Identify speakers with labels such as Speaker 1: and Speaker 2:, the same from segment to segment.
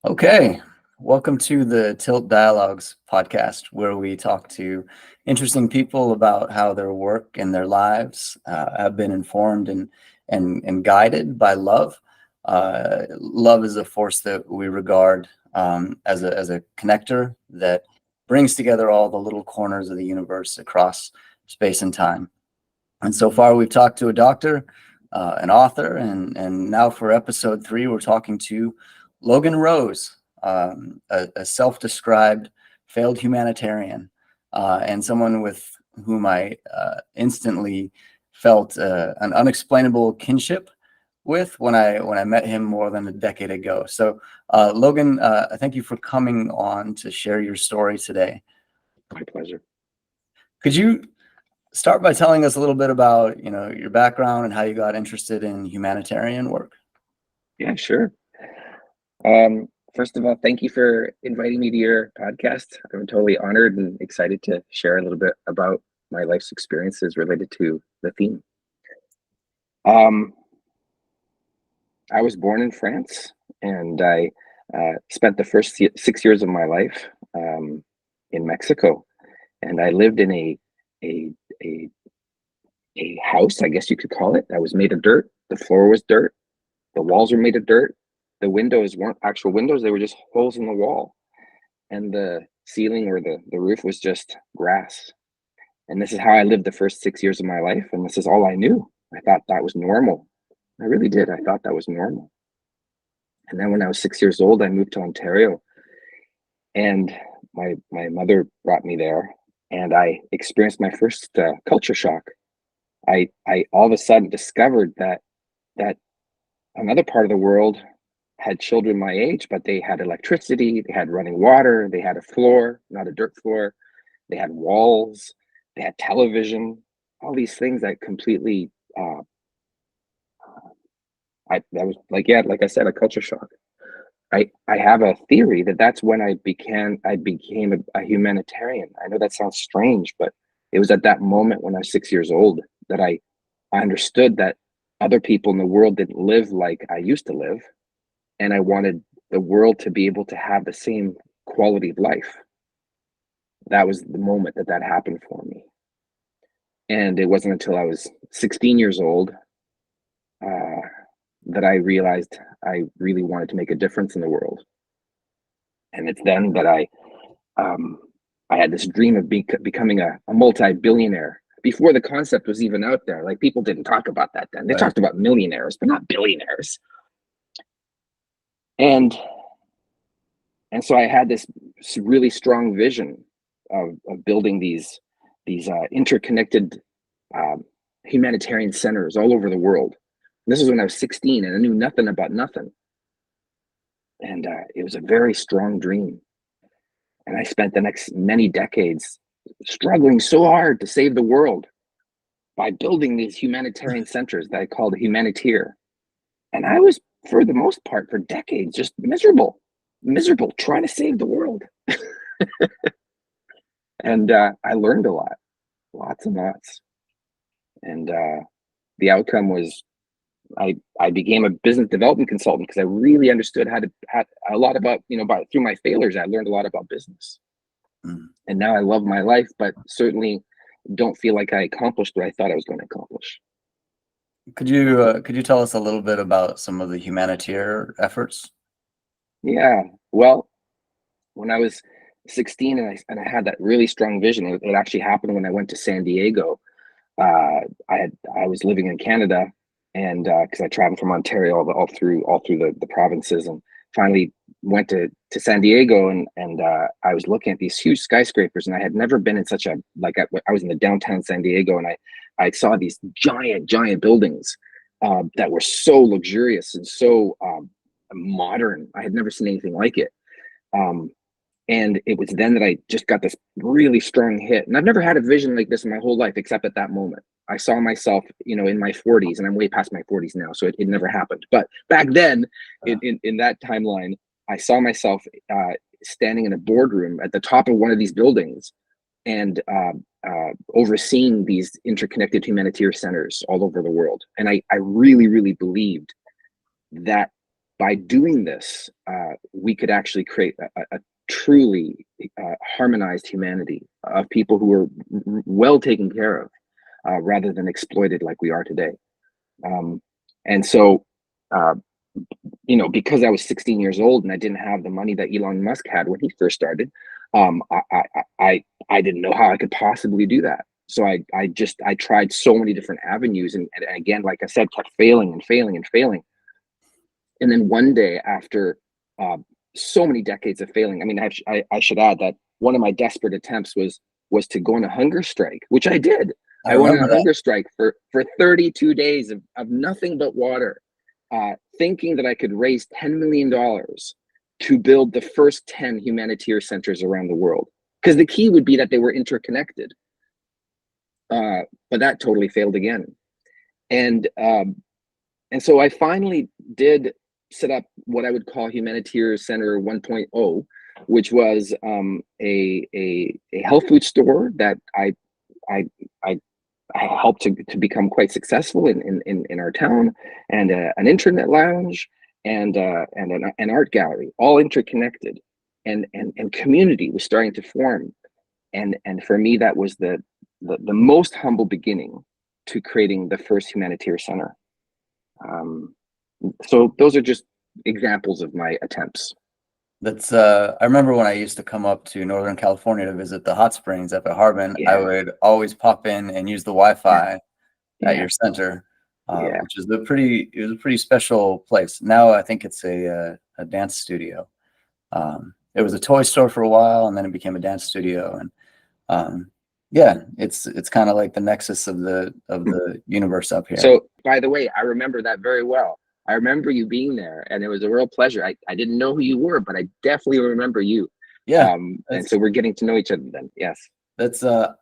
Speaker 1: Okay, welcome to the Tilt Dialogues podcast, where we talk to interesting people about how their work and their lives have been informed and guided by love. Love is a force that we regard as a connector that brings together all the little corners of the universe across space and time. And so far, we've talked to a doctor, an author, and now for episode 3, we're talking to Logan Rose, a self-described failed humanitarian, and someone with whom I instantly felt an unexplainable kinship with when I met him more than a decade ago. So, Logan, thank you for coming on to share your story today.
Speaker 2: My pleasure.
Speaker 1: Could you start by telling us a little bit about, your background and how you got interested in humanitarian work?
Speaker 2: Yeah, sure. First of all, thank you for inviting me to your podcast. I'm totally honored and excited to share a little bit about my life's experiences related to the theme. Um, I was born in France, and I spent the first 6 years of my life in Mexico, and I lived in a a a house, I guess you could call it, that was made of dirt. The floor was dirt. The walls were made of dirt. The windows weren't actual windows, they were just holes in the wall. And the ceiling or the roof was just grass. And this is how I lived the first 6 years of my life. And this is all I knew. I thought that was normal. I really did. I thought that was normal. And then when I was 6 years old, I moved to Ontario. And my mother brought me there. And I experienced my first culture shock. I all of a sudden discovered that another part of the world had children my age, but they had electricity, they had running water, they had a floor, not a dirt floor, they had walls, they had television, all these things that completely that was like I said, a culture shock. I have a theory that that's when I became a humanitarian. I know that sounds strange, but it was at that moment when I was 6 years old that I understood that other people in the world didn't live like I used to live, and I wanted the world to be able to have the same quality of life. That was the moment that that happened for me. And it wasn't until I was 16 years old uh, that I realized I really wanted to make a difference in the world. And it's then that um, I had this dream of becoming a multi-billionaire before the concept was even out there. Like, people didn't talk about that then. They
Speaker 1: Right.
Speaker 2: talked about millionaires, but not billionaires. And so I had this really strong vision of building these interconnected um, humanitarian centers all over the world. And this was when I was 16 and I knew nothing about nothing. And it was a very strong dream. And I spent the next many decades struggling so hard to save the world by building these humanitarian centers that I called a humaniteer. And I was, for the most part, for decades, just miserable trying to save the world. And I learned a lot, lots and lots. And the outcome was I became a business development consultant because I really understood how a lot about, through my failures, I learned a lot about business.
Speaker 1: Mm.
Speaker 2: And now I love my life, but certainly don't feel like I accomplished what I thought I was going to accomplish.
Speaker 1: Could you tell us a little bit about some of the humanitarian efforts?
Speaker 2: Yeah. Well, when I was 16 and I had that really strong vision, it actually happened when I went to San Diego. I was living in Canada, and because I traveled from Ontario all through the provinces, and finally went to San Diego, and I was looking at these huge skyscrapers, and I had never been in such a I was in the downtown San Diego, and I saw these giant buildings that were so luxurious and so modern. I had never seen anything like it. Um, and it was then that I just got this really strong hit. And I've never had a vision like this in my whole life, except at that moment. I saw myself, in my 40s, and I'm way past my 40s now, so it never happened. But back then, in that timeline, I saw myself standing in a boardroom at the top of one of these buildings and overseeing these interconnected humanitarian centers all over the world. And I really, really believed that by doing this, we could actually create a truly harmonized humanity of people who are well taken care of, rather than exploited like we are today. And so, uh, because I was 16 years old and I didn't have the money that Elon Musk had when he first started, I didn't know how I could possibly do that. So I tried so many different avenues, and again, like I said, kept failing and failing and failing. And then one day, after uh, so many decades of failing, I mean, I should add that one of my desperate attempts was to go on a hunger strike, which I did.
Speaker 1: I
Speaker 2: I went on
Speaker 1: remember
Speaker 2: a
Speaker 1: that.
Speaker 2: hunger strike for 32 days of nothing but water, thinking that I could raise $10 million to build the first 10 humanitarian centers around the world. Because the key would be that they were interconnected. But that totally failed again. And so I finally did set up what I would call Humanitarian Center 1.0, which was a health food store that I I helped to become quite successful in our town, and an internet lounge, and an art gallery, all interconnected, and community was starting to form. And for me, that was the most humble beginning to creating the first humanitarian center. So those are just examples of my attempts.
Speaker 1: That's I remember when I used to come up to Northern California to visit the hot springs up at Harbin, I
Speaker 2: Yeah,
Speaker 1: would always pop in and use the
Speaker 2: yeah,
Speaker 1: Wi-Fi at
Speaker 2: yeah,
Speaker 1: your center,
Speaker 2: yeah.
Speaker 1: which is it was a pretty special place. Now I think it's a dance studio. It was a toy store for a while, and then it became a dance studio. And yeah, it's kind of like the nexus of the universe up here.
Speaker 2: So, by the way, I remember that very well. I remember you being there, and it was a real pleasure. I didn't know who you were, but I definitely remember you.
Speaker 1: Yeah,
Speaker 2: And
Speaker 1: that's
Speaker 2: so we're getting to know each other then. Yes.
Speaker 1: that's I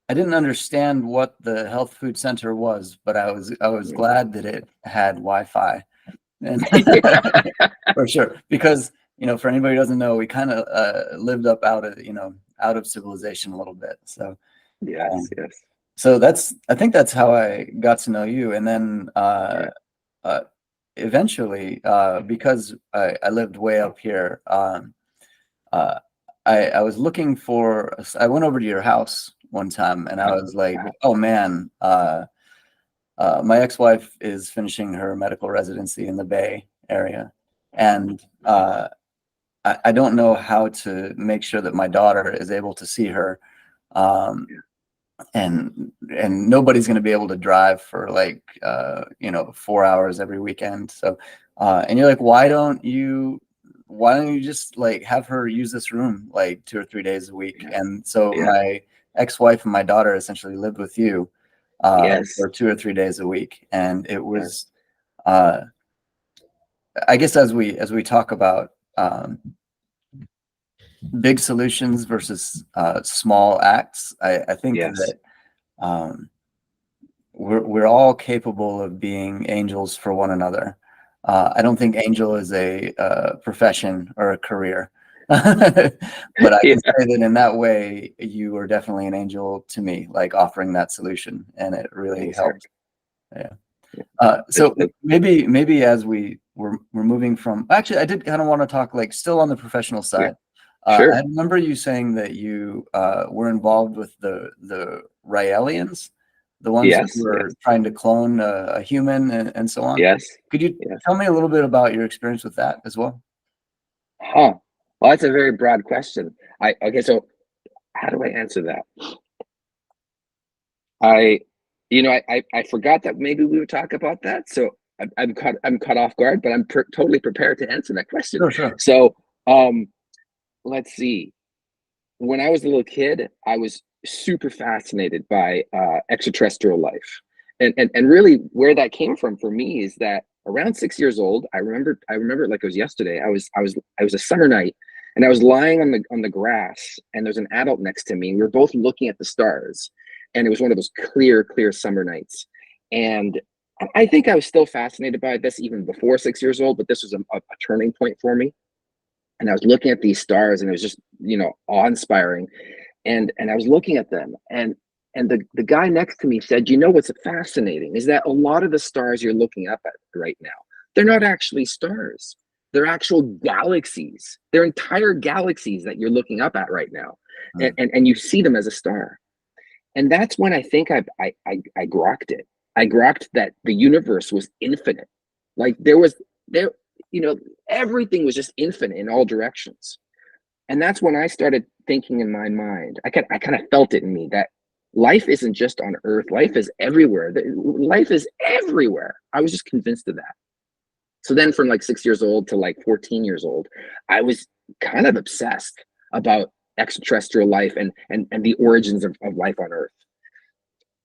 Speaker 1: didn't understand what the health food center was, but I was glad that it had Wi-Fi, and for sure, because for anybody who doesn't know, we kind of lived up out of civilization a little bit. So
Speaker 2: Yes,
Speaker 1: um,
Speaker 2: yes.
Speaker 1: so I think that's how I got to know you, and then
Speaker 2: Yeah.
Speaker 1: uh, eventually, because I lived way up here, uh, I was looking for. I went over to your house one time, and I was like,
Speaker 2: Uh-huh.
Speaker 1: "Oh man, my ex-wife is finishing her medical residency in the Bay Area, and I don't know how to make sure that my daughter is able to see her, um,
Speaker 2: Yeah.
Speaker 1: and nobody's going to be able to drive for like 4 hours every weekend. So, and you're like, why don't you just like have her use this room like 2 or 3 days a week?
Speaker 2: Yeah.
Speaker 1: And so
Speaker 2: Yeah.
Speaker 1: my ex-wife and my daughter essentially lived with you
Speaker 2: Yes.
Speaker 1: for 2 or 3 days a week, and it
Speaker 2: Yes.
Speaker 1: was uh, I guess as we talk about big solutions versus small acts, I think
Speaker 2: Yes.
Speaker 1: that um, we're all capable of being angels for one another. I don't think angel is a profession or a career, but I
Speaker 2: Yeah.
Speaker 1: can say that in that way, you are definitely an angel to me, like offering that solution, and it really
Speaker 2: Thanks, Eric.
Speaker 1: helped. Yeah.
Speaker 2: Yeah.
Speaker 1: So maybe as we're moving from, actually, I did kind of want to talk like still on the professional
Speaker 2: Yeah.
Speaker 1: side. I
Speaker 2: Sure.
Speaker 1: remember you saying that you were involved with the Raelians, the ones who
Speaker 2: Yes. Yes.
Speaker 1: were trying to clone a human and so on.
Speaker 2: Yes.
Speaker 1: Could you
Speaker 2: Yes.
Speaker 1: tell me a little bit about your experience with that as well?
Speaker 2: Huh. Well, that's a very broad question. Okay, so how do I answer that? I, I forgot that maybe we would talk about that. So I'm caught off guard, but totally prepared to answer that question.
Speaker 1: Sure, sure.
Speaker 2: So, um, let's see. When I was a little kid, I was super fascinated by extraterrestrial life, and really where that came from for me is that around 6 years old, I remember it like it was yesterday. I was a summer night, and I was lying on the grass, and there's an adult next to me, and we were both looking at the stars, and it was one of those clear summer nights, and I think I was still fascinated by this even before 6 years old, but this was a turning point for me. And I was looking at these stars, and it was just awe-inspiring, and I was looking at them, and the guy next to me said, what's fascinating is that a lot of the stars you're looking up at right now, they're not actually stars. They're actual galaxies. They're entire galaxies that you're looking up at right now. And you see them as a star. And that's when I think I grokked it. I grokked that the universe was infinite. Like there, you know, everything was just infinite in all directions. And that's when I started thinking in my mind. I kind of felt it in me that life isn't just on Earth. Life is everywhere. Life is everywhere. I was just convinced of that. So then from like 6 years old to like 14 years old, I was kind of obsessed about extraterrestrial life and the origins of life on Earth.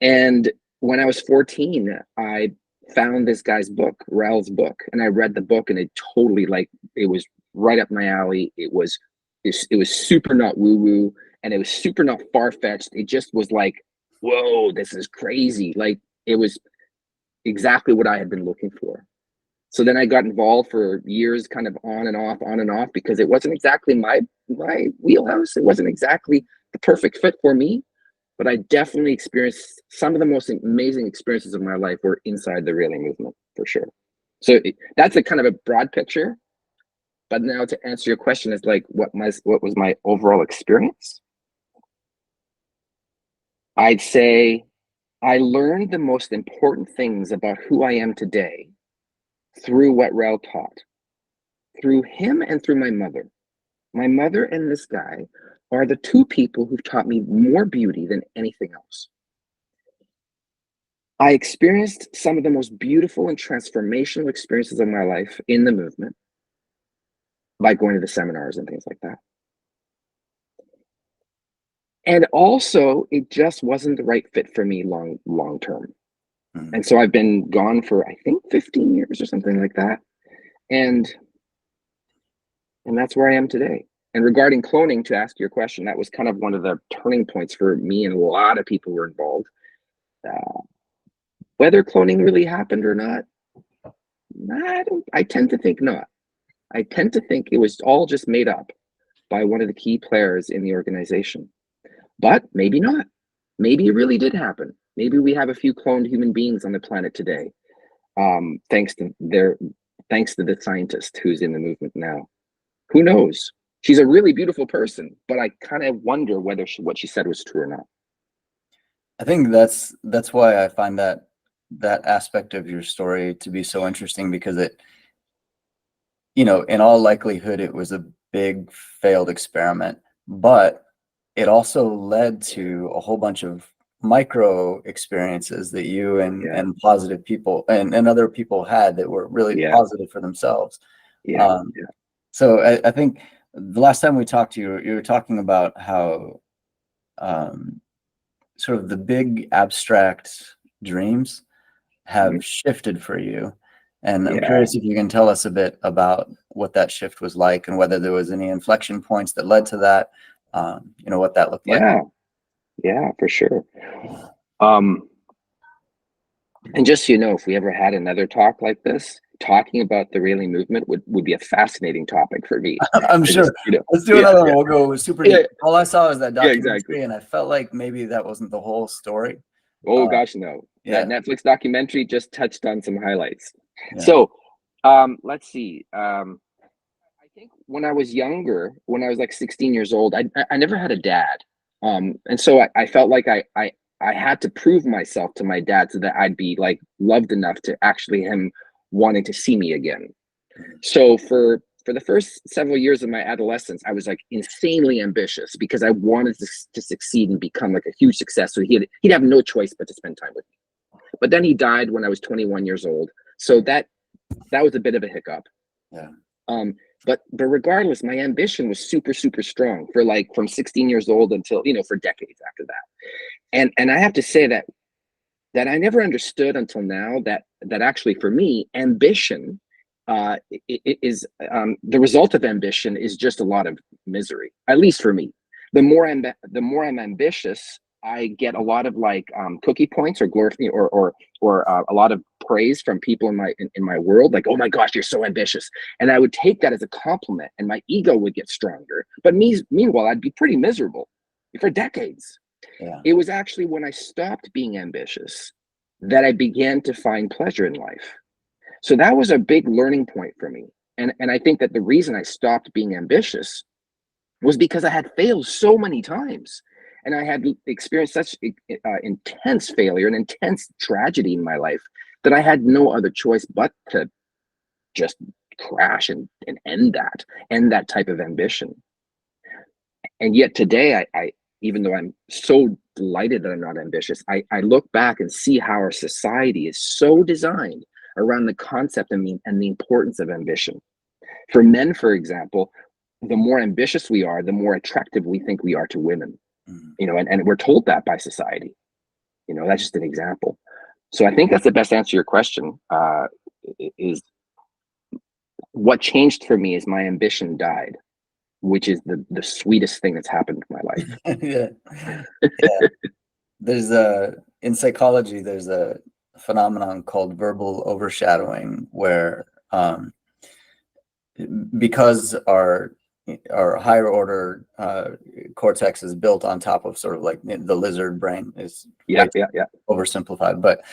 Speaker 2: And when I was 14, I found this guy's book, Rel's book, and I read the book, and it totally, like, it was right up my alley. It was super not woo-woo, and it was super not far-fetched. It just was like, whoa, this is crazy. Like, it was exactly what I had been looking for. So then I got involved for years, kind of on and off, because it wasn't exactly my wheelhouse. It wasn't exactly the perfect fit for me, but I definitely experienced some of the most amazing experiences of my life were inside the Rayleigh movement, for sure. So that's a kind of a broad picture. But now to answer your question is like, what was my overall experience? I'd say I learned the most important things about who I am today through what Rail taught, through him and through my mother. My mother and this guy are the two people who've taught me more beauty than anything else. I experienced some of the most beautiful and transformational experiences of my life in the movement by going to the seminars and things like that. And also, it just wasn't the right fit for me long term. Mm-hmm. And so I've been gone for, I think, 15 years or something like that. And that's where I am today. And regarding cloning, to ask your question, that was kind of one of the turning points for me, and a lot of people were involved. Whether cloning really happened or not, I tend to think not. I tend to think it was all just made up by one of the key players in the organization. But maybe not. Maybe it really did happen. Maybe we have a few cloned human beings on the planet today, thanks to the scientist who's in the movement now. Who knows? She's a really beautiful person, but I kind of wonder whether what she said was true or not.
Speaker 1: I think that's why I find that aspect of your story to be so interesting, because it, you know, in all likelihood, it was a big failed experiment, but it also led to a whole bunch of micro experiences that you and positive people and other people had that were really positive for themselves. So I think the last time we talked to you, you were talking about how sort of the big abstract dreams have shifted for you. And I'm curious if you can tell us a bit about what that shift was like, and whether there was any inflection points that led to that, you know, what that looked like.
Speaker 2: Yeah, for sure. And just so you know, if we ever had another talk like this, talking about the Rayleigh movement would be a fascinating topic for me.
Speaker 1: I'm sure. Just, you know, let's do another one. We'll go super deep. All I saw was that documentary, and I felt like maybe that wasn't the whole story.
Speaker 2: Oh gosh, no. That Netflix documentary just touched on some highlights. So let's see. I think when I was younger, when I was like 16 years old, I never had a dad. And so I felt like I had to prove myself to my dad so that I'd be like loved enough to actually him wanting to see me again. So for the first several years of my adolescence, I was like insanely ambitious because I wanted to succeed and become like a huge success. So he'd have no choice but to spend time with me. But then he died when I was 21 years old. So that was a bit of a hiccup. But regardless, my ambition was super, super strong for like from 16 years old until, you know, for decades after that. And I have to say that I never understood until now that actually for me, ambition is the result of ambition is just a lot of misery, at least for me. The more I'm ambitious, I get a lot of like cookie points or glory or a lot of praise from people in my world, like, oh my gosh, you're so ambitious. And I would take that as a compliment and my ego would get stronger. But meanwhile, I'd be pretty miserable for decades. It was actually when I stopped being ambitious that I began to find pleasure in life. So that was a big learning point for me. And I think that the reason I stopped being ambitious was because I had failed so many times, and I had experienced such intense failure and intense tragedy in my life that I had no other choice but to just crash and end that type of ambition. And yet today, I even though I'm so delighted that I'm not ambitious, I look back and see how our society is so designed around the concept and the importance of ambition. For men, for example, the more ambitious we are, the more attractive we think we are to women.
Speaker 1: Mhm.
Speaker 2: And we're told that by society. That's just an example. So I think that's the best answer to your question. Is what changed for me is my ambition died, which is the sweetest thing that's happened in my life.
Speaker 1: Yeah. Yeah. There's in psychology, there's a phenomenon called verbal overshadowing where because our higher order cortex is built on top of sort of like the lizard brain is
Speaker 2: Yeah.
Speaker 1: oversimplified, but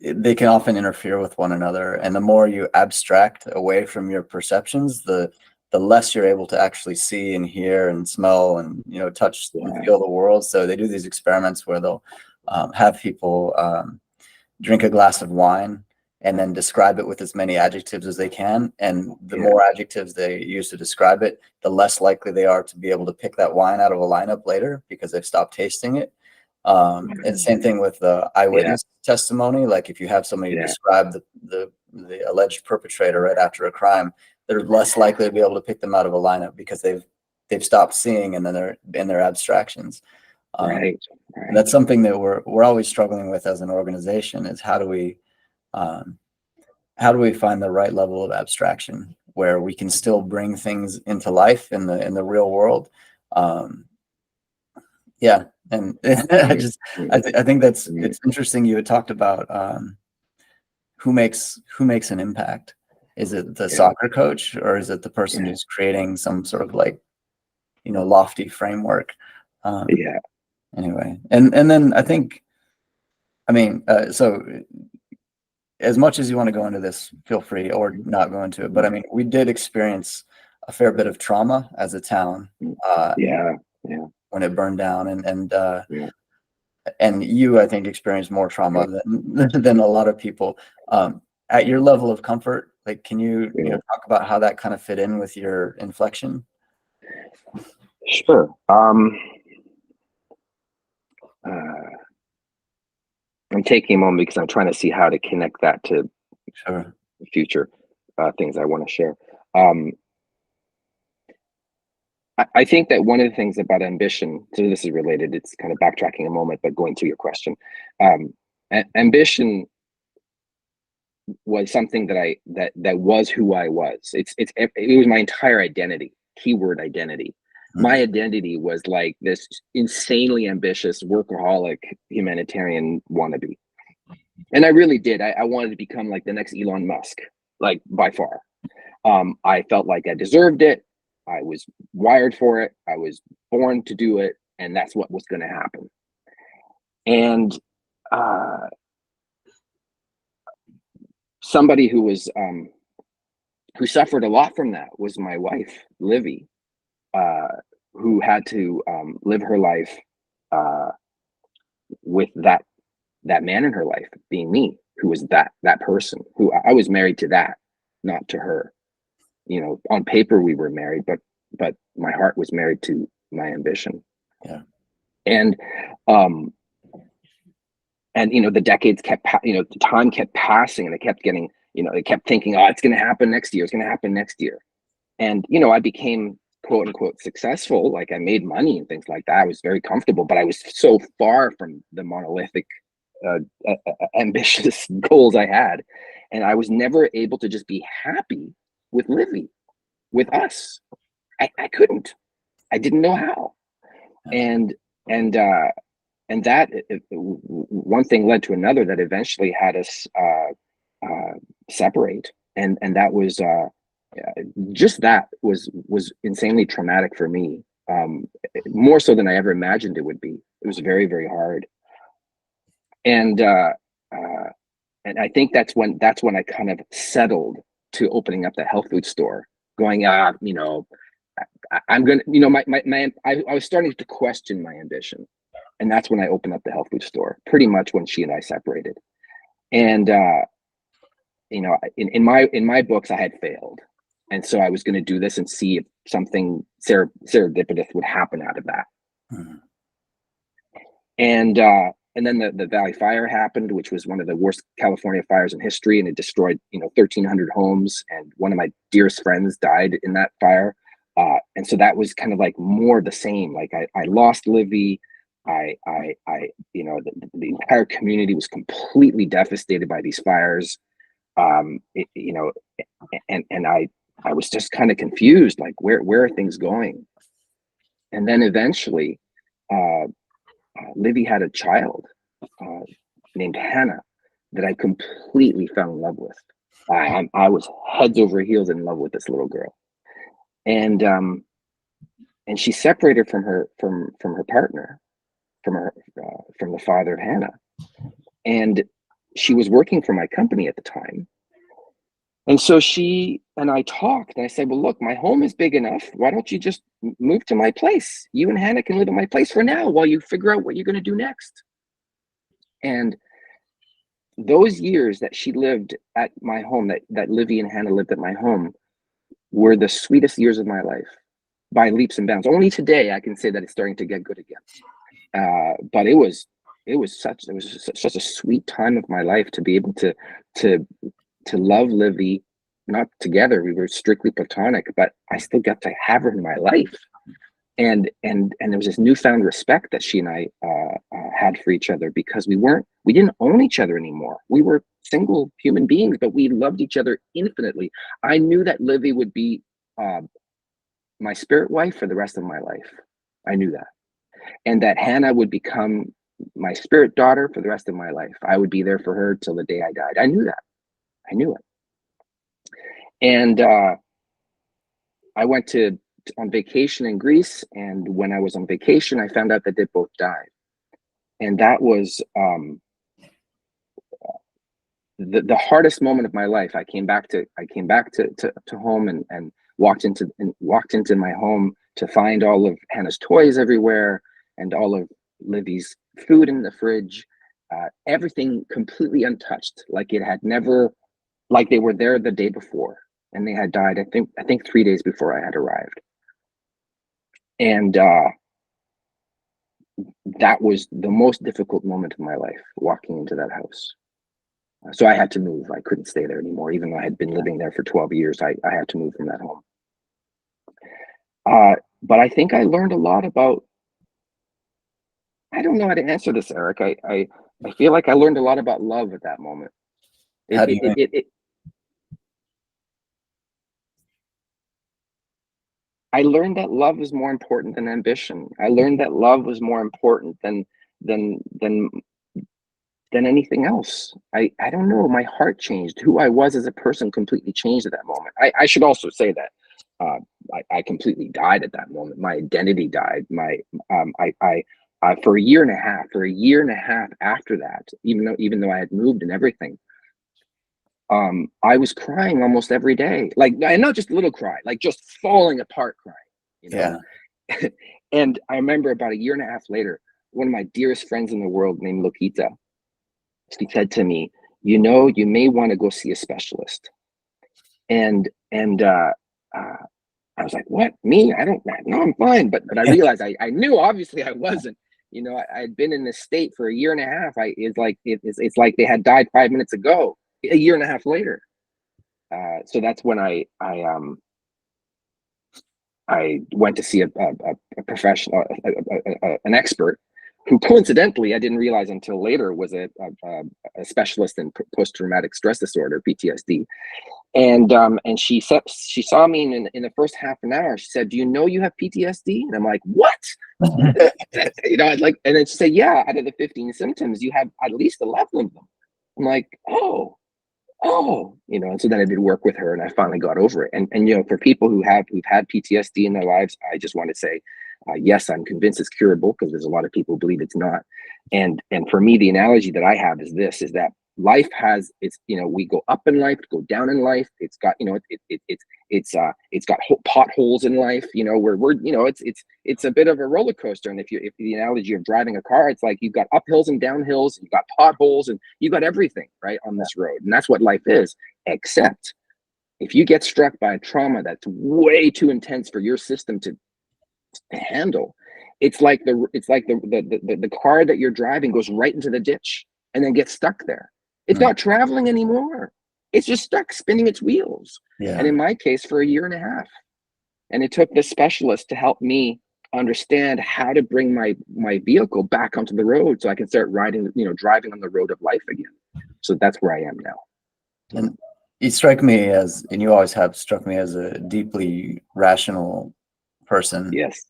Speaker 1: they can often interfere with one another, and the more you abstract away from your perceptions, the less you're able to actually see and hear and smell and touch and feel the world. So they do these experiments where they'll have people drink a glass of wine and then describe it with as many adjectives as they can, and the more adjectives they use to describe it, the less likely they are to be able to pick that wine out of a lineup later because they've stopped tasting it. And same thing with the eyewitness testimony. Like if you have somebody describe the alleged perpetrator right after a crime, they're less likely to be able to pick them out of a lineup because they've stopped seeing, and then they're in their abstractions.
Speaker 2: Right.
Speaker 1: And that's something that we're always struggling with as an organization, is how do we find the right level of abstraction where we can still bring things into life in the real world. Yeah. And I think it's interesting. You had talked about who makes an impact. Is it the soccer coach, or is it the person who's creating some sort of like, lofty framework? Anyway. And then I think, so as much as you want to go into this, feel free, or not go into it. But I mean, we did experience a fair bit of trauma as a town. When it burned down, and you, I think, experienced more trauma than a lot of people. At your level of comfort, like, can you talk about how that kind of fit in with your inflection?
Speaker 2: Sure. I'm taking a moment because I'm trying to see how to connect that to future things I want to share. I think that one of the things about ambition, so this is related, it's kind of backtracking a moment, but going to your question. Ambition was something that was who I was. It was my entire identity, keyword identity. My identity was like this insanely ambitious workaholic humanitarian wannabe. And I really did. I wanted to become like the next Elon Musk, like by far. I felt like I deserved it. I was wired for it. I was born to do it. And that's what was going to happen. And somebody who suffered a lot from that was my wife, Livy, who had to live her life with that man in her life being me, who was that person who I was married to, that, not to her. On paper we were married, but my heart was married to my ambition. And the decades kept the time kept passing, and it kept getting, they kept thinking, oh, it's going to happen next year, it's going to happen next year. And I became quote unquote successful. Like I made money and things like that. I was very comfortable, but I was so far from the monolithic ambitious goals I had, and I was never able to just be happy with Livy, with us. I couldn't. I didn't know how. And that one thing led to another that eventually had us separate, and that was just that was insanely traumatic for me, more so than I ever imagined it would be. It was very, very hard. And I think that's when I kind of settled to opening up the health food store, going, you know, I'm gonna, you know, I was starting to question my ambition, and that's when I opened up the health food store. Pretty much when she and I separated, and you know, in my books, I had failed, and so I was going to do this and see if something serendipitous would happen out of that.
Speaker 1: Mm-hmm.
Speaker 2: And then the Valley Fire happened, which was one of the worst California fires in history, and it destroyed, you know, 1,300 homes. And one of my dearest friends died in that fire. And so that was kind of like more the same. Like I lost Livy. You know, the entire community was completely devastated by these fires. You know, and I was just kind of confused, like where are things going? And then eventually, Livy had a child named Hannah that I completely fell in love with. I was heads over heels in love with this little girl, and she separated from her partner, from the father of Hannah, and she was working for my company at the time. And so she and I talked, and I said, well, look, my home is big enough. Why don't you just move to my place? You and Hannah can live at my place for now while you figure out what you're going to do next. And those years that she lived at my home, that Livy and Hannah lived at my home, were the sweetest years of my life by leaps and bounds. Only today I can say that it's starting to get good again. But it was such a sweet time of my life to be able to love Livy. Not together, we were strictly platonic, but I still got to have her in my life. And there was this newfound respect that she and I had for each other, because we didn't own each other anymore. We were single human beings, but we loved each other infinitely. I knew that Livy would be my spirit wife for the rest of my life. I knew that. And that Hannah would become my spirit daughter for the rest of my life. I would be there for her till the day I died. I knew that. I knew it. And I went on vacation in Greece, and when I was on vacation, I found out that they both died. And that was the hardest moment of my life. I came back to home, and walked into my home to find all of Hannah's toys everywhere and all of Livy's food in the fridge, everything completely untouched, like it had never, like they were there the day before, and they had died, I think 3 days before I had arrived. And that was the most difficult moment of my life, walking into that house. So I had to move. I couldn't stay there anymore, even though I had been living there for 12 years. I had to move from that home. But I think I learned a lot about, I don't know how to answer this, Eric. I feel like I learned a lot about love at that moment. I learned that love is more important than ambition. I learned that love was more important than anything else. I don't know. My heart changed. Who I was as a person completely changed at that moment. I should also say that I completely died at that moment. My identity died. For a year and a half after that, even though I had moved and everything, I was crying almost every day, like, and not just a little cry, like just falling apart crying, you know? Yeah. And I remember about a year and a half later, one of my dearest friends in the world named Lokita, she said to me, you know, you may want to go see a specialist. And I was like, what, me? I don't know, I'm fine. But I realized I knew, obviously I wasn't. You know, I had been in this state for a year and a half. It's like they had died 5 minutes ago, a year and a half later. So that's when I went to see a professional, an expert, who coincidentally I didn't realize until later was a specialist in post-traumatic stress disorder, PTSD. And she saw me in the first half an hour. She said, do you know you have PTSD? And I'm like, what? You know, I'd like, and then she said, yeah, out of the 15 symptoms, you have at least 11 of them. I'm like, oh, you know. And so then I did work with her, and I finally got over it. And you know, for people who've had PTSD in their lives, I just want to say, yes, I'm convinced it's curable, because there's a lot of people who believe it's not. And for me, the analogy that I have is this: is that life has its, we go up in life, go down in life. It's got, it's got potholes in life, where we're, it's a bit of a roller coaster. And if the analogy of driving a car, it's like you've got uphills and downhills, you've got potholes, and you've got everything right on this road. And that's what life is, except if you get struck by a trauma that's way too intense for your system to handle, it's like the car that you're driving goes right into the ditch and then gets stuck there. It's not traveling anymore. It's just stuck spinning its wheels.
Speaker 1: Yeah.
Speaker 2: And in my case, for a year and a half. And it took this specialist to help me understand how to bring my vehicle back onto the road so I can start riding, driving on the road of life again. So that's where I am now.
Speaker 1: And you strike me as, and you always have struck me as, a deeply rational person.
Speaker 2: Yes.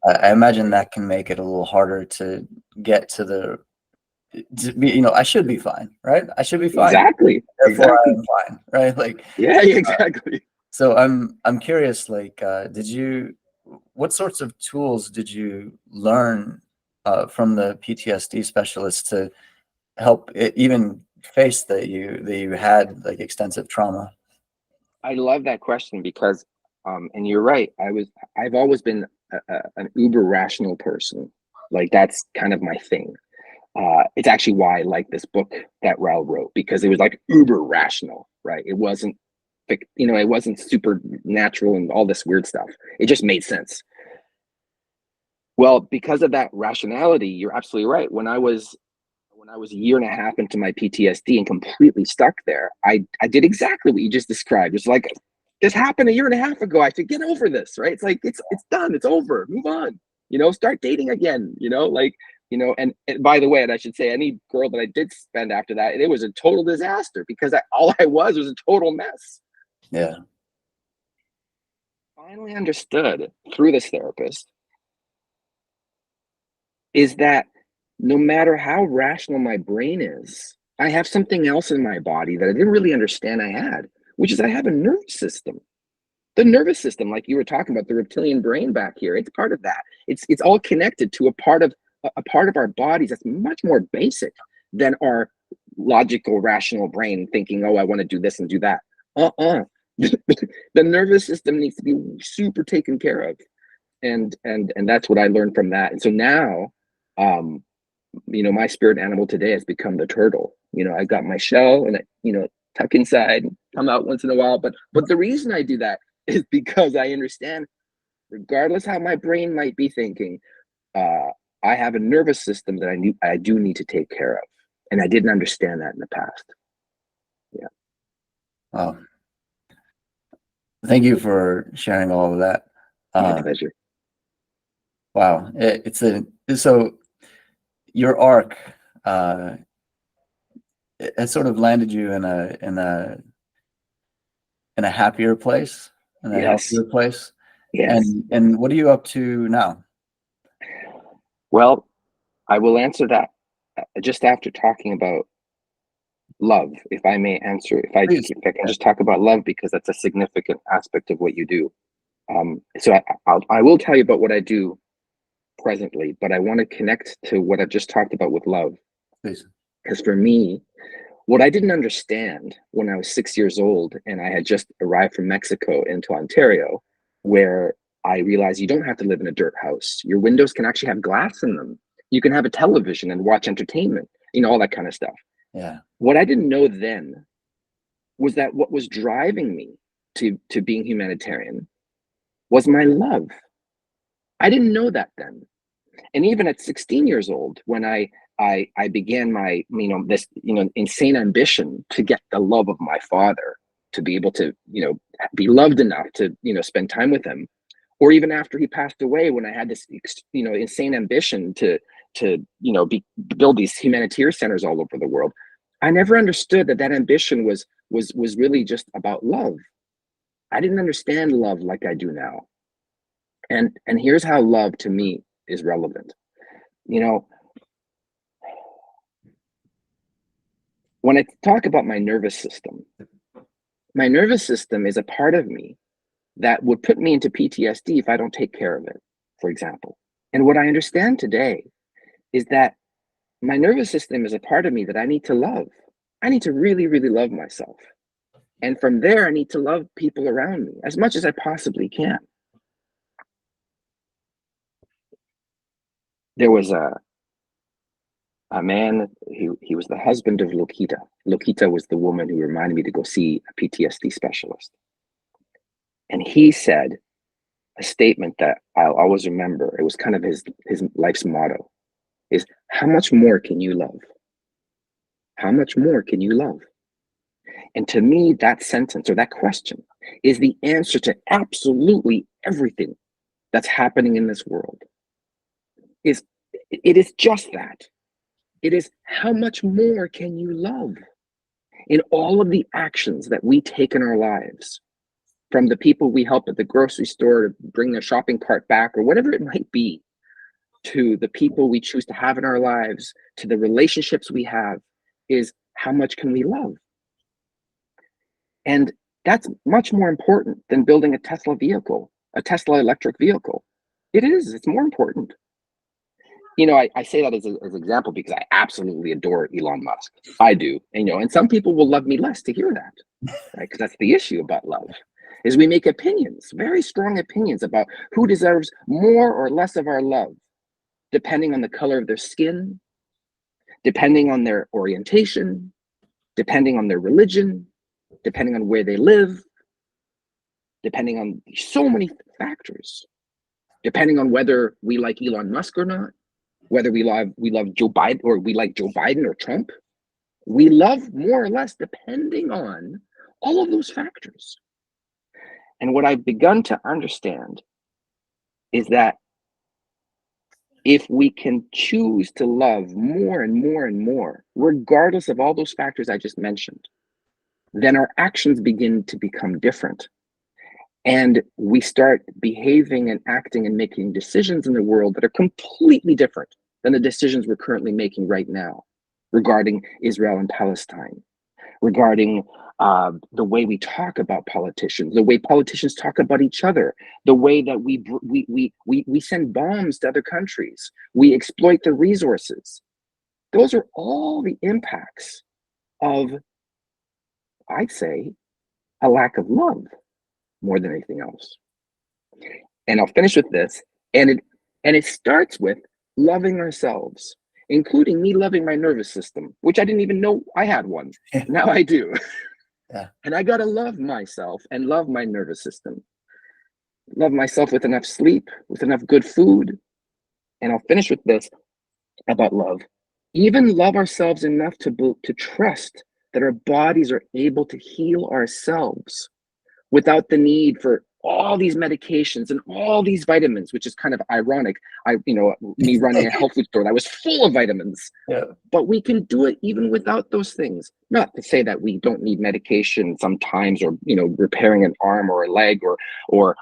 Speaker 1: I imagine that can make it a little harder to get to be, I should be fine, right? I should be fine.
Speaker 2: Exactly.
Speaker 1: Therefore, I'm fine, right? Like,
Speaker 2: yeah, exactly.
Speaker 1: So I'm curious, like, what sorts of tools did you learn from the PTSD specialist to help it even face that you had like extensive trauma?
Speaker 2: I love that question because, and you're right. I've always been an uber rational person. Like that's kind of my thing. It's actually why I like this book that Raoul wrote, because it was like uber rational, right? It wasn't, it wasn't supernatural and all this weird stuff. It just made sense. Well, because of that rationality, you're absolutely right. When I was a year and a half into my PTSD and completely stuck there, I did exactly what you just described. It's like, this happened a year and a half ago. I should get over this, right? It's like, it's done. It's over. Move on. Start dating again. And by the way, and I should say, any girl that I did spend after that, it was a total disaster because all I was a total mess.
Speaker 1: Yeah.
Speaker 2: Finally understood through this therapist is that no matter how rational my brain is, I have something else in my body that I didn't really understand I had, which is I have a nervous system. The nervous system, like you were talking about, the reptilian brain back here, it's part of that. It's all connected to a part of our bodies that's much more basic than our logical, rational brain thinking, oh, I want to do this and do that. The nervous system needs to be super taken care of. And that's what I learned from that. And so now, my spirit animal today has become the turtle. I got my shell and I, tuck inside and come out once in a while. But the reason I do that is because I understand, regardless how my brain might be thinking, I have a nervous system that I do need to take care of. And I didn't understand that in the past. Yeah.
Speaker 1: Wow. Thank you for sharing all of that.
Speaker 2: My pleasure.
Speaker 1: Wow. So your arc, it sort of landed you in a happier place, in a healthier place.
Speaker 2: Yes.
Speaker 1: And what are you up to now?
Speaker 2: Well, I will answer that just after talking about love, if I may answer, if I can just talk about love, because that's a significant aspect of what you do. So I will tell you about what I do presently, but I want to connect to what I've just talked about with love.
Speaker 1: Please.
Speaker 2: Because for me, what I didn't understand when I was 6 years old and I had just arrived from Mexico into Ontario, where I realized you don't have to live in a dirt house. Your windows can actually have glass in them. You can have a television and watch entertainment, all that kind of stuff.
Speaker 1: Yeah.
Speaker 2: What I didn't know then was that what was driving me to being humanitarian was my love. I didn't know that then. And even at 16 years old, when I began my, this, insane ambition to get the love of my father, to be able to, be loved enough to, spend time with him. Or even after he passed away, when I had this, insane ambition to build these humanitarian centers all over the world, I never understood that ambition was really just about love. I didn't understand love like I do now. And here's how love to me is relevant. When I talk about my nervous system is a part of me that would put me into PTSD if I don't take care of it, for example. And what I understand today is that my nervous system is a part of me that I need to love. I need to really, really love myself. And from there, I need to love people around me as much as I possibly can. There was a man, he was the husband of Lokita. Lokita was the woman who reminded me to go see a PTSD specialist. And he said a statement that I'll always remember. It was kind of his life's motto is, how much more can you love? How much more can you love? And to me, that sentence or that question is the answer to absolutely everything that's happening in this world. It is just that. It is, how much more can you love? In all of the actions that we take in our lives, from the people we help at the grocery store to bring their shopping cart back or whatever it might be, to the people we choose to have in our lives, to the relationships we have, is how much can we love? And that's much more important than building a Tesla vehicle, a Tesla electric vehicle. It is, it's more important. You know, I say that as an example because I absolutely adore Elon Musk. I do. And, and some people will love me less to hear that, right? Because that's the issue about love, is we make opinions, very strong opinions about who deserves more or less of our love, depending on the color of their skin, depending on their orientation, depending on their religion, depending on where they live, depending on so many factors, depending on whether we like Elon Musk or not, whether we love Joe Biden or we like Joe Biden or Trump. We love more or less depending on all of those factors. And what I've begun to understand is that if we can choose to love more and more and more, regardless of all those factors I just mentioned, then our actions begin to become different. And we start behaving and acting and making decisions in the world that are completely different than the decisions we're currently making right now regarding Israel and Palestine, regarding the way we talk about politicians, the way politicians talk about each other, the way that we send bombs to other countries, we exploit the resources. Those are all the impacts of, I'd say, a lack of love more than anything else. And I'll finish with this. And it starts with loving ourselves, including me loving my nervous system, which I didn't even know I had one. Now I do.
Speaker 1: Yeah.
Speaker 2: And I got to love myself and love my nervous system. Love myself with enough sleep, with enough good food. And I'll finish with this about love. Even love ourselves enough to trust that our bodies are able to heal ourselves without the need for all these medications and all these vitamins, which is kind of ironic. Me running a health food store that was full of vitamins.
Speaker 1: Yeah.
Speaker 2: But we can do it even without those things. Not to say that we don't need medication sometimes, or repairing an arm or a leg, or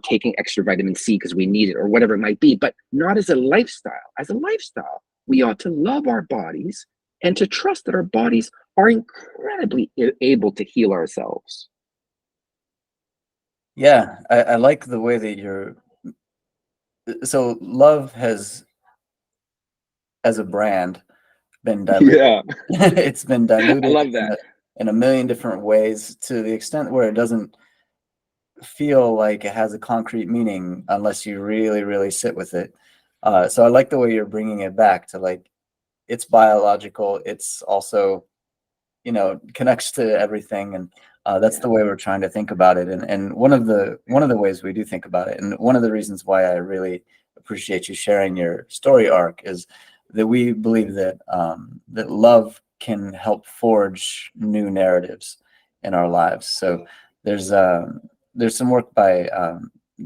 Speaker 2: taking extra vitamin C because we need it, or whatever it might be, but not as a lifestyle. As a lifestyle, we ought to love our bodies and to trust that our bodies are incredibly able to heal ourselves.
Speaker 1: Yeah, I like the way that so love has, as a brand, been diluted.
Speaker 2: Yeah.
Speaker 1: It's been diluted.
Speaker 2: I love that.
Speaker 1: In a million different ways, to the extent where it doesn't feel like it has a concrete meaning unless you really, really sit with it. So I like the way you're bringing it back to, like, it's biological. It's also, connects to everything. And that's the way we're trying to think about it. And one of the ways we do think about it, and one of the reasons why I really appreciate you sharing your story arc, is that we believe that that love can help forge new narratives in our lives. So there's some work by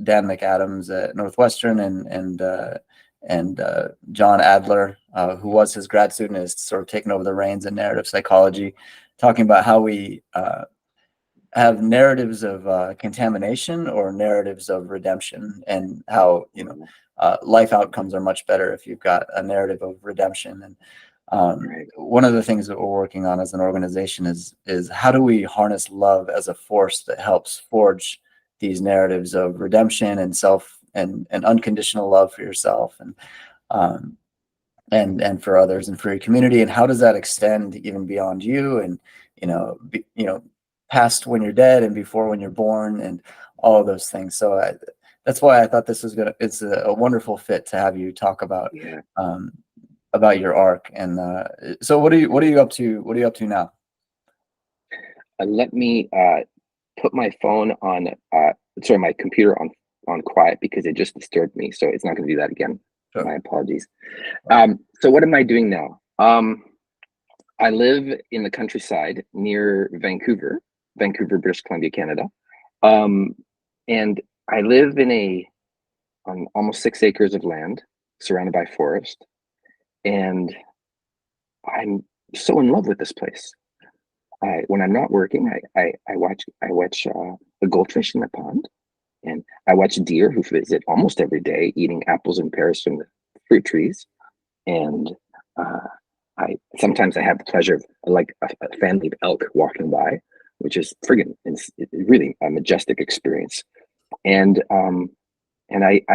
Speaker 1: Dan McAdams at Northwestern and John Adler, who was his grad student, is sort of taken over the reins in narrative psychology, talking about how we have narratives of contamination or narratives of redemption, and how life outcomes are much better if you've got a narrative of redemption. And one of the things that we're working on as an organization is how do we harness love as a force that helps forge these narratives of redemption and self and unconditional love for yourself. And and for others and for your community, and how does that extend even beyond you, and past when you're dead and before when you're born, and all of those things. So that's why I thought this was it's a wonderful fit to have you talk
Speaker 2: Yeah.
Speaker 1: about your arc. And so what are you up to? What are you up to now?
Speaker 2: Let me put my phone on, sorry, my computer on quiet because it just disturbed me. So it's not going to do that again.
Speaker 1: Sure.
Speaker 2: My apologies. So what am I doing now? I live in the countryside near Vancouver, British Columbia, Canada. And I live on almost 6 acres of land surrounded by forest. And I'm so in love with this place. When I'm not working, I watch the goldfish in the pond, and I watch deer who visit almost every day, eating apples and pears from the fruit trees. And I sometimes I have the pleasure of like a family of elk walking by, which is it's really a majestic experience. And I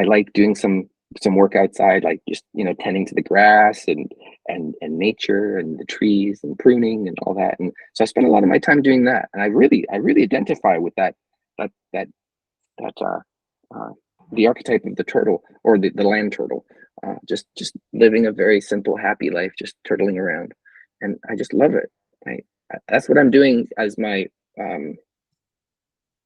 Speaker 2: like doing some work outside, like just tending to the grass and nature and the trees and pruning and all that. And so I spend a lot of my time doing that, and I really identify with that that that the archetype of the turtle, or the land turtle, just living a very simple, happy life, just turtling around, and I just love it. That's what I'm doing as um,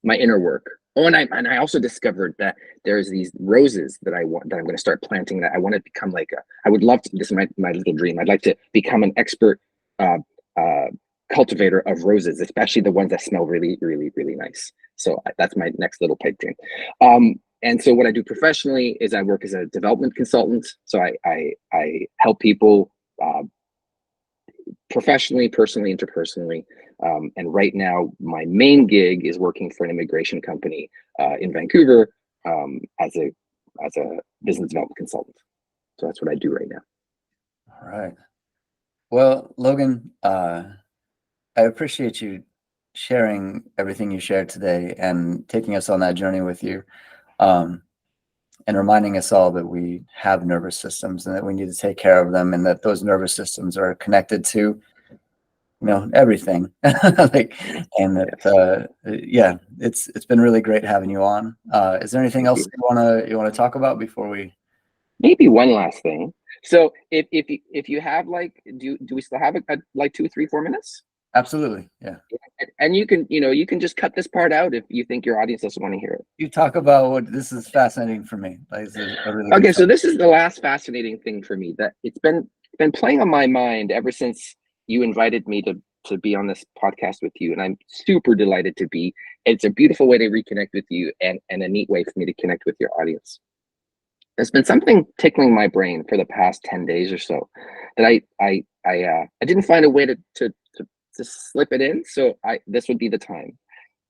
Speaker 2: my inner work. Oh, and I also discovered that there's these roses that I'm going to start planting. That I want to become like I would love to. This is my little dream. I'd like to become an expert uh, uh, cultivator of roses, especially the ones that smell really, really, really nice. So that's my next little pipe dream. And so what I do professionally is I work as a development consultant. So I help people professionally, personally, interpersonally. And right now, my main gig is working for an immigration company in Vancouver as a business development consultant. So that's what I do right now.
Speaker 1: All right. Well, Logan, I appreciate you sharing everything you shared today and taking us on that journey with you, and reminding us all that we have nervous systems and that we need to take care of them, and that those nervous systems are connected to everything. Like, and that yeah, it's been really great having you on. Is there anything else you want to talk about before we?
Speaker 2: Maybe one last thing. So if you have like, do we still have like 2, 3, 4 minutes?
Speaker 1: Absolutely, yeah.
Speaker 2: And you can just cut this part out if you think your audience doesn't want to hear it.
Speaker 1: You talk about what this is fascinating for me. Like, this is a really
Speaker 2: okay. So this is the last fascinating thing for me that it's been playing on my mind ever since you invited me to be on this podcast with you, and I'm super delighted to be. It's a beautiful way to reconnect with you, and a neat way for me to connect with your audience. There's been something tickling my brain for the past 10 days or so that I didn't find a way to slip it in. So this would be the time.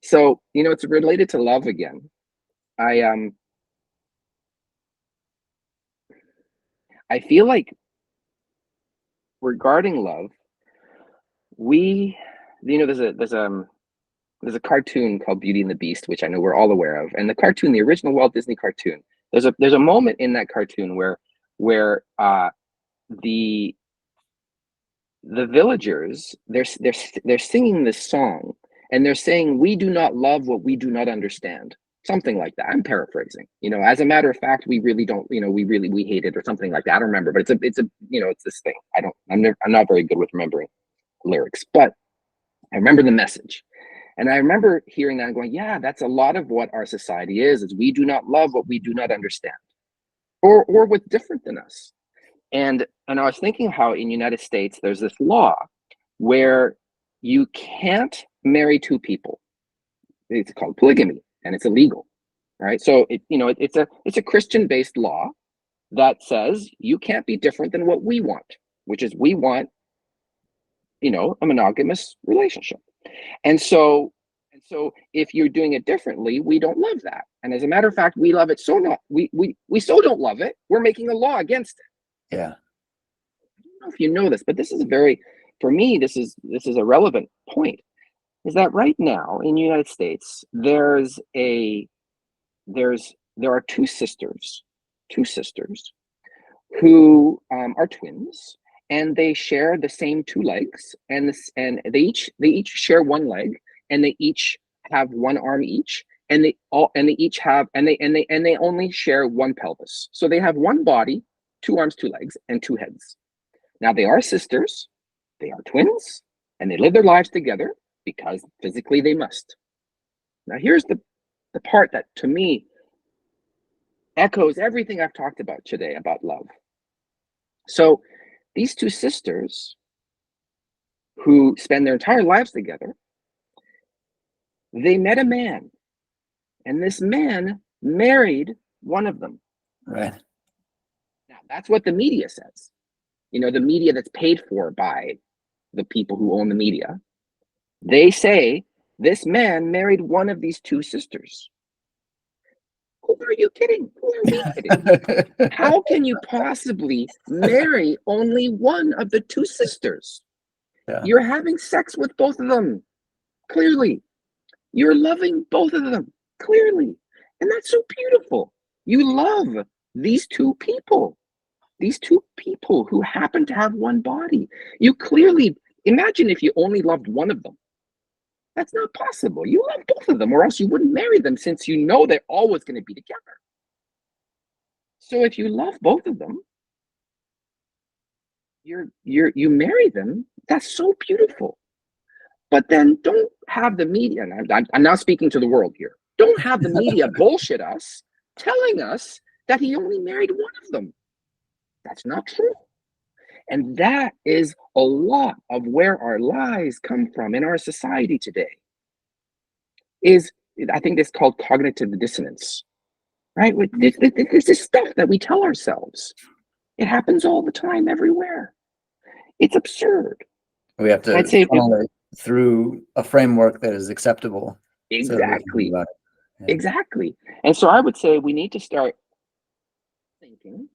Speaker 2: So, it's related to love again. I feel like regarding love, there's a cartoon called Beauty and the Beast, which I know we're all aware of. And the cartoon, the original Walt Disney cartoon, there's a moment in that cartoon where the villagers, they're singing this song, and they're saying, "We do not love what we do not understand." Something like that. I'm paraphrasing. As a matter of fact, we really don't. We hate it, or something like that. I don't remember, but it's this thing. I'm not very good with remembering lyrics, but I remember the message. And I remember hearing that and going, yeah, that's a lot of what our society is we do not love what we do not understand, or what's different than us. And I was thinking how in the United States, there's this law where you can't marry two people. It's called polygamy, and it's illegal, right? So it's a Christian-based law that says you can't be different than what we want, which is we want, a monogamous relationship. And so if you're doing it differently, we don't love that. And as a matter of fact, we love it so not we so don't love it, we're making a law against it.
Speaker 1: Yeah.
Speaker 2: I don't know if you know this, but this is for me, this is a relevant point. Is that right now in the United States, there are two sisters who are twins, and they share the same two legs, and they each share one leg, and they each have one arm each, and they each have and they only share one pelvis. So they have one body, two arms, two legs, and two heads. Now they are sisters, they are twins, and they live their lives together because physically they must. Now here's the part that to me echoes everything I've talked about today about love. So these two sisters who spend their entire lives together, they met a man, and this man married one of them.
Speaker 1: Right.
Speaker 2: Now that's what the media says. You know, the media that's paid for by the people who own the media. They say this man married one of these two sisters. Who are you kidding? Who are we kidding? How can you possibly marry only one of the two sisters?
Speaker 1: Yeah.
Speaker 2: You're having sex with both of them, clearly. You're loving both of them, clearly. And that's so beautiful. You love these two people who happen to have one body. You clearly, imagine if you only loved one of them. That's not possible. You love both of them, or else you wouldn't marry them, since you know they're always going to be together. So if you love both of them, you marry them. That's so beautiful. But then don't have the media, and I'm now speaking to the world here. Don't have the media bullshit us, telling us that he only married one of them. That's not true. And that is a lot of where our lies come from in our society today. I think it's called cognitive dissonance, right? There's this stuff that we tell ourselves. It happens all the time, everywhere. It's absurd.
Speaker 1: We have to funnel it through a framework that is acceptable.
Speaker 2: Exactly.
Speaker 1: Yeah.
Speaker 2: Exactly. And so I would say we need to start thinking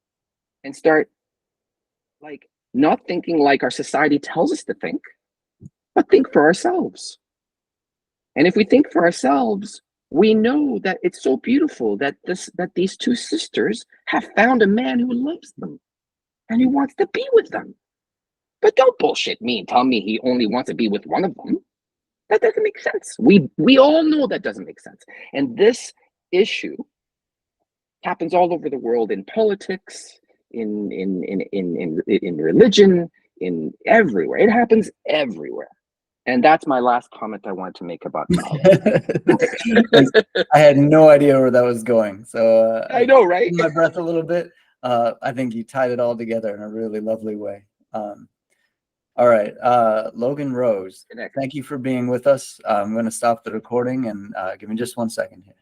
Speaker 2: and start not thinking like our society tells us to think, but think for ourselves. And if we think for ourselves, we know that it's so beautiful that these two sisters have found a man who loves them and who wants to be with them. But don't bullshit me and tell me he only wants to be with one of them. That doesn't make sense. We all know that doesn't make sense. And this issue happens all over the world, in politics, in religion, in everywhere. It happens everywhere. And that's my last comment I wanted to make about that.
Speaker 1: I had no idea where that was going. So
Speaker 2: I know, right?
Speaker 1: My breath a little bit. I think you tied it all together in a really lovely way. All right, Logan Rose, thank you for being with us. I'm going to stop the recording and give me just 1 second here.